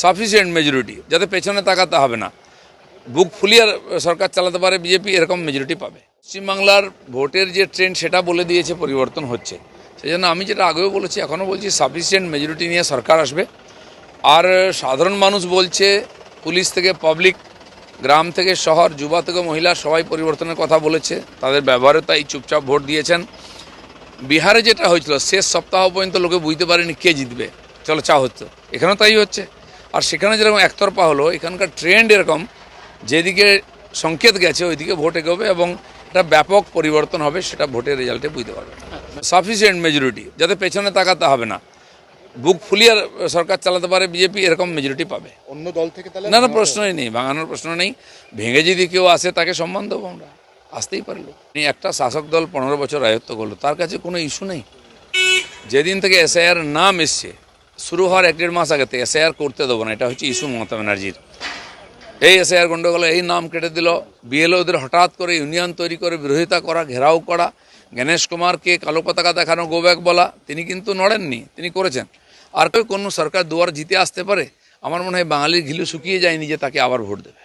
Sufficient majority, যাতে পেছনে তাকাতে হবে না, বুক ফুলিয়ে সরকার চালাতে পারে বিজেপি, এরকম মেজরিটি পাবে। পশ্চিমবাংলার ভোটের যে ট্রেন্ড সেটা বলে দিয়েছে পরিবর্তন হচ্ছে, সেই জন্য আমি যেটা আগেও বলেছি এখনও বলছি সাফিসিয়েন্ট মেজরিটি নিয়ে সরকার আসবে। আর সাধারণ মানুষ বলছে, পুলিশ থেকে পাবলিক, গ্রাম থেকে শহর, যুবা থেকে মহিলা, সবাই পরিবর্তনের কথা বলেছে, তাদের ব্যবহারে তাই চুপচাপ ভোট দিয়েছেন। বিহারে যেটা হয়েছিল শেষ সপ্তাহ পর্যন্ত লোকে বুঝতে পারেনি কে জিতবে, চলো চা হচ্ছে, এখানেও তাই হচ্ছে। আর সেখানে যেরকম একতরফা হলো, এখানকার ট্রেন্ড এরকম, যেদিকে সংকেত গেছে ওইদিকে ভোট এগোবে এবং এটা ব্যাপক পরিবর্তন হবে, সেটা ভোটের রেজাল্টে বুঝতে পারবে। সাফিসিয়েন্ট মেজরিটি, যাতে পেছনে তাকাতে হবে না, বুক ফুলিয়ে সরকার চালাতে পারে বিজেপি, এরকম মেজরিটি পাবে। অন্য দল থেকে তাহলে না, প্রশ্নই নেই, ভাঙানোর প্রশ্ন নেই। ভেঙে যদি কেউ আসে তাকে সম্মান দেবো আমরা, আসতেই পারলো। একটা শাসক দল 15 বছর রাজত্ব করলো, তার কাছে কোনো ইস্যু নেই। যেদিন থেকে এসআইআর নাম এসছে, শুরু হওয়ার 1-1.5 মাস আগে থেকে এসআইআর করতে দেবো না, এটা হচ্ছে ইস্যু মমতা ব্যানার্জির। এই এসআইআর গণ্ডগোল, এই নাম কেটে দিল, বিএলওদের হঠাৎ করে ইউনিয়ন তৈরি করে বিরোধিতা করা, ঘেরাও করা, গণেশ কুমারকে কালো পতাকা দেখানো, গো ব্যাক বলা, তিনি কিন্তু নড়েননি, তিনি করেছেন। আর কেউ কোনো সরকার দুয়ার জিতে আসতে পারে? আমার মনে হয় বাঙালির ঘিলু শুকিয়ে যায়নি যে তাকে আবার ভোট দেবে।